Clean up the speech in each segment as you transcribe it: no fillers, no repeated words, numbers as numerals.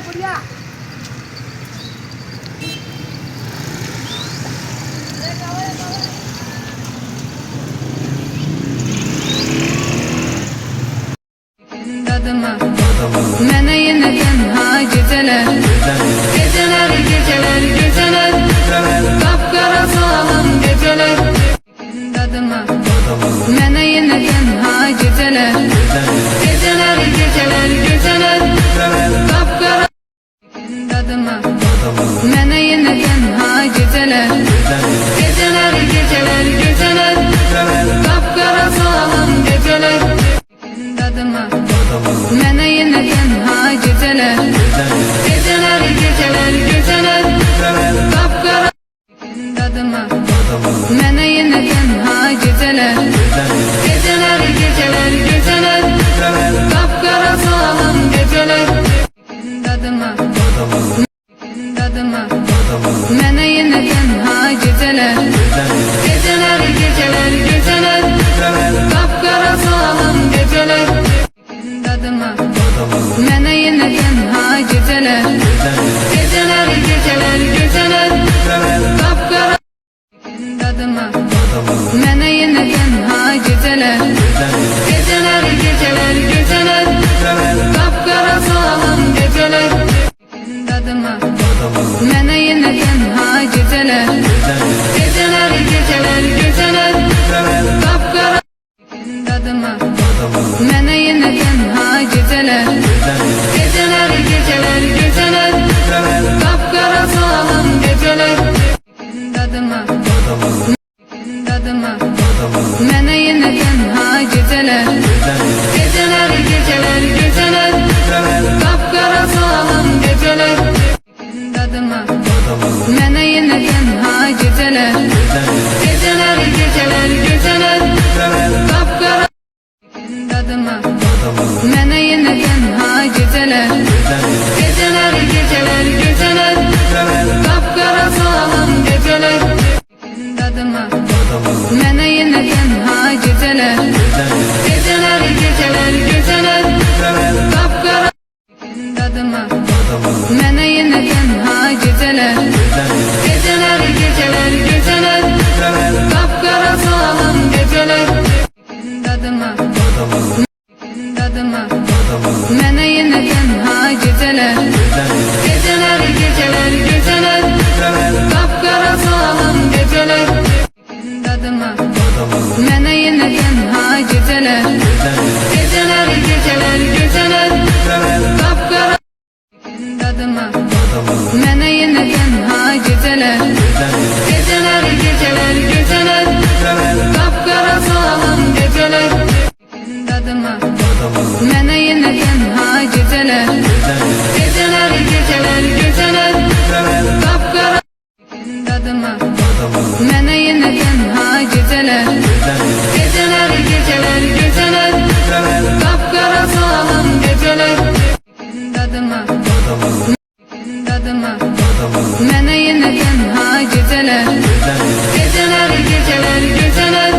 बुढ़िया Mene yine tenha geceler Geceler, geceler, geceler Kapkara sağlam geceler Dadıma Mene yine tenha geceler Geceler, geceler, geceler Kapkara Dadıma Mene yine tenha geceler Geceler, geceler, geceler Kapkara sağlam geceler Dadıma Mene yine tenha geceler Geceler, geceler, geceler Kapkara Dadıma Mene yine tenha geceler Geceler, geceler, geceler Kapkara sağlam geceler Dadıma Dadıma Mene yine tenha geceler Geceler, geceler, geceler Kapkara sağlam geceler Dadıma Mene yine tenha geceler Geceler, geceler, geceler Kapkara Dadıma Mene yine tenha geceler Geceler, geceler, geceler Kapkara sağlam geceler Dadıma Mene yine tenha geceler Geceler, geceler, geceler Kapkara Dadıma Mene yine tenha geceler Geceler, geceler, geceler Kapkara sağlam geceler Dadıma Dadıma Mene yine tenha geceler Geceler, geceler, geceler Kapkara sağlam geceler Dadıma Mene yine tenha geceler Geceler, geceler, geceler Kapkara Dadıma Mene yine tenha geceler Geceler, geceler, geceler Kapkara sağlam geceler Dadıma Mene yine tenha geceler Geceler, geceler, geceler Kapkara Dadıma Mene yine tenha geceler Geceler, geceler, geceler Kapkara sağlam geceler Dadıma Dadıma Mene yine tenha geceler Geceler, geceler, geceler Kapkara sağlam geceler Dadıma Mene yine tenha geceler Geceler, geceler, geceler Kapkara Dadıma Mene yine tenha geceler Geceler, geceler, geceler Kapkara sağlam geceler Dadıma Mene yine tenha geceler Geceler, geceler, geceler Kapkara Dadıma Mene yine tenha geceler Geceler, geceler, geceler Kapkara sağlam geceler Dadıma Dadıma Mene yine tenha geceler Geceler, geceler, geceler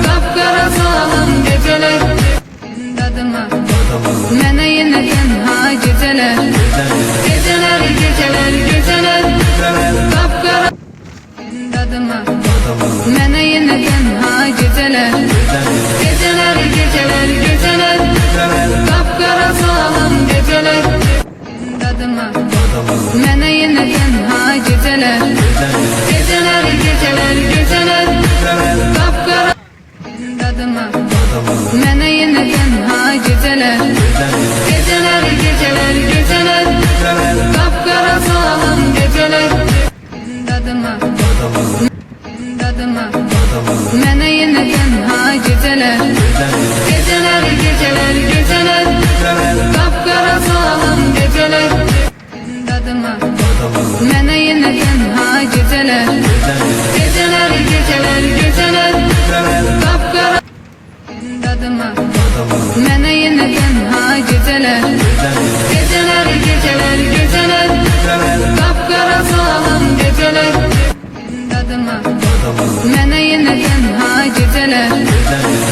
Kapkara sağlam geceler Dadıma Mene yine tenha geceler Geceler, geceler, geceler Kapkara Dadıma Mene yine tenha geceler Geceler, geceler, geceler Kapkara sağlam geceler Dadıma Mene yine tenha geceler Geceler, geceler, geceler Kapkara Dadıma Mene yine tenha geceler Geceler, geceler, geceler Kapkara sağlam geceler Dadıma Dadıma Mene yine tenha geceler Geceler, geceler, geceler Kapkara sağlam geceler Dadıma Mene yine tenha geceler Geceler, geceler, geceler Kapkara Dadıma Mene yine tenha geceler Geceler, geceler, geceler Mene yine tenha geceler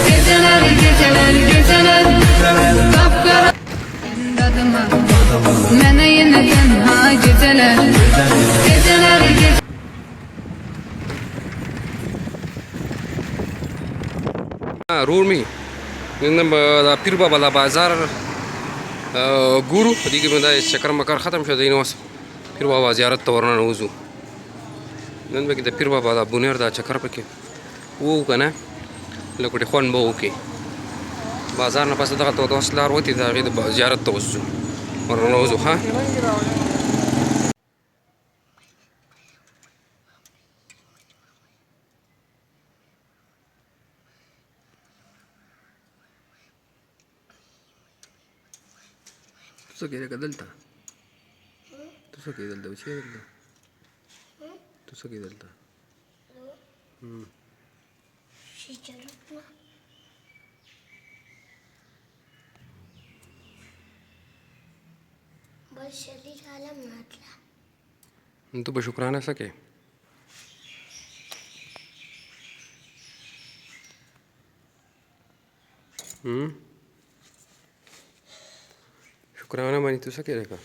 Geceler geceler geceler Kapkara dadıma Mene yine tenha geceler Geceler geceler road में एकदम पीर बाबा बाजार गुरु दिखे बंदा चक्कर मकर ख़त्म शो दिन वस पीर बाबा ज़ियारत तो वरना नवज़ू नन में किधर पीर बाबा दा बुनियार दा चक्कर पे के वो कना लकुटे ख़ुन बो के बाजार ना पास दगा तो असलार वती दा गिद ज़ियारत तो वज़ू वरना नवज़ू हाँ तो क्या कदलता तो क्या दलता बच्चे दलता तो क्या दलता तो बशुक्राना सके शुक्राना मानी तो सके रहेगा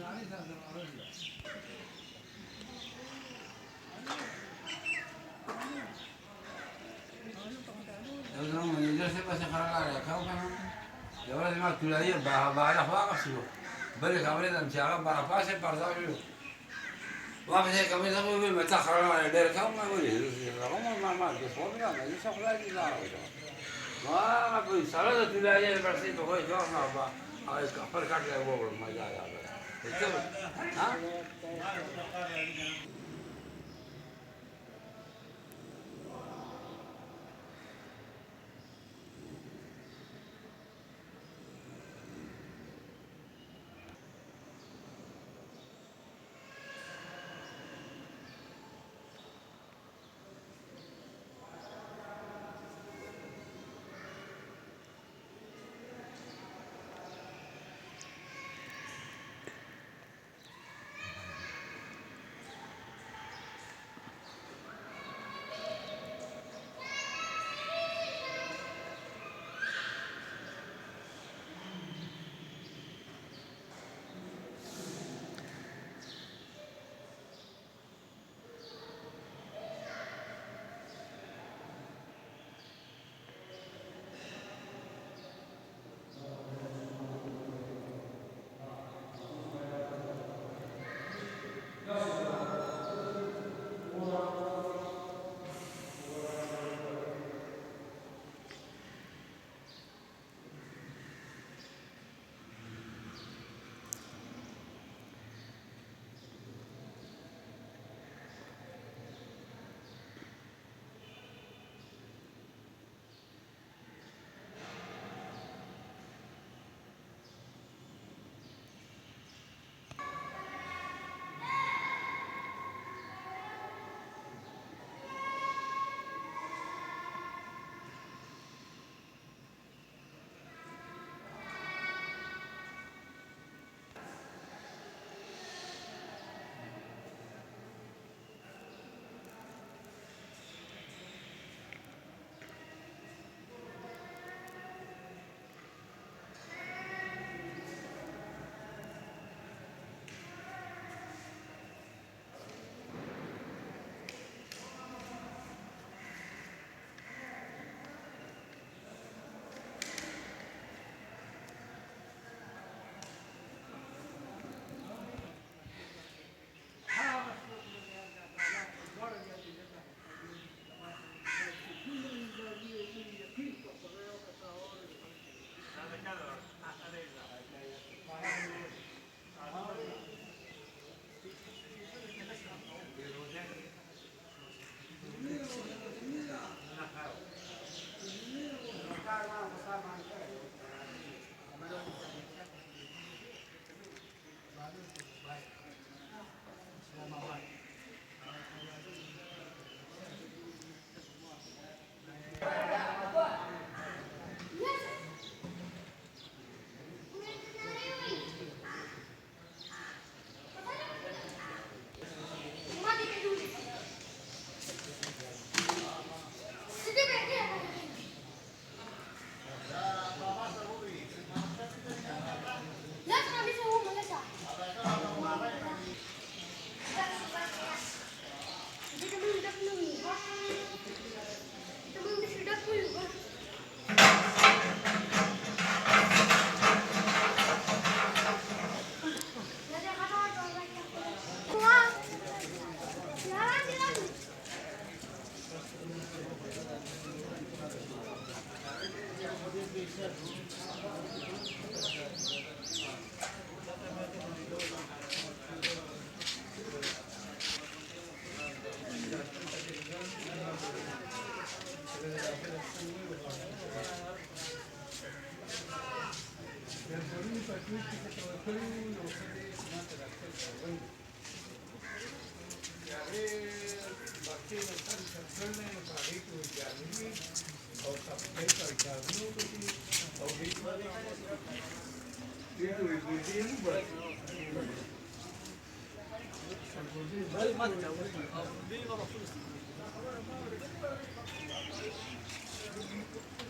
Yo no sé para separar la cauca, ¿no? Y ahora además tú la dices, va a la faga, sí. Vale, cabrón, se haga para pase, para dar yo. Va a hacer que me da muy bien, me está jalando el del cauca, güey. La vamos mal, que fue, mira, me dice hablar y nada, güey. Va, pues, saludos tú la dices, pero sí, pues, yo no, va. A ver, para cargar el huevo, más ya, ya, ya. ¿Ah?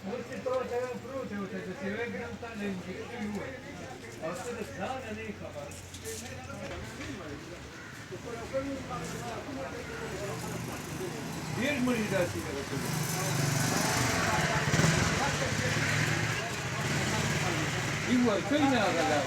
Questi però c'erano frutti, se si vede che non stanno in giro, Bir mıridası İyi köy ne kadar?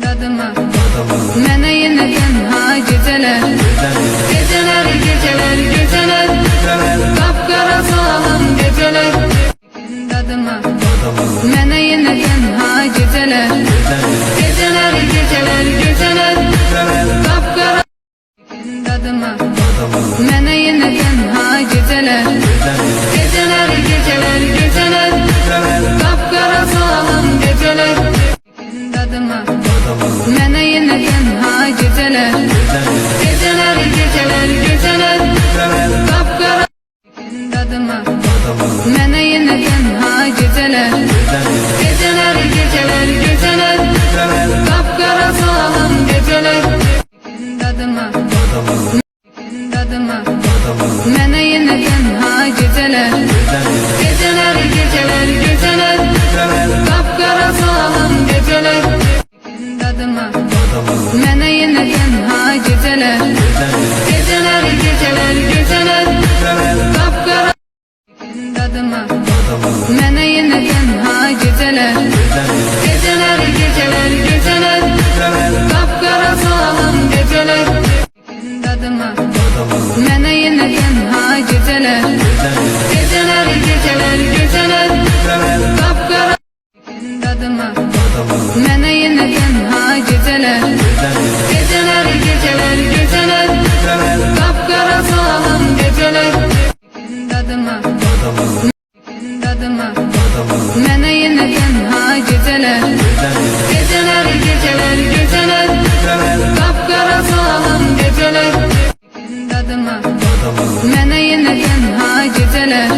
Dadıma Mene yine tenha geceler Geceler geceler geceler Kapkara sağlam geceler Dadıma Mene yine tenha geceler Geceler geceler geceler Kapkara Dadıma Mene yine tenha geceler Geceler geceler geceler Kapkara sağlam geceler Dadıma Mene yine tenha geceler Geceler geceler geceler Kapkara Dadıma Mene yine tenha geceler Geceler geceler geceler Kapkara sağlam geceler Dadıma Dadıma Mene yine tenha geceler Geceler geceler geceler Kapkara sağlam geceler Dadıma Mene yine tenha geceler Geceler geceler geceler Kapkara Dadıma Mene yine tenha geceler Geceler geceler geceler Kapkara sağlam geceler Dadıma Mene yine tenha geceler Geceler geceler geceler Kapkara Dadıma Mene yine tenha geceler Geceler geceler geceler Kapkara sağlam geceler Dadıma Dadıma Mene yine tenha geceler Geceler geceler geceler Kapkara sağlam geceler Dadıma Mene yine tenha geceler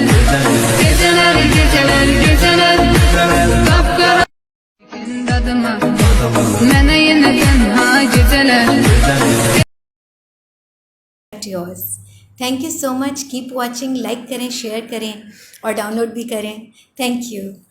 Geceler geceler geceler Kapkara Dadıma Mene yine tenha geceler yours. Thank you so much. Keep watching, like करें, शेयर करें और डाउनलोड भी करें. Thank you.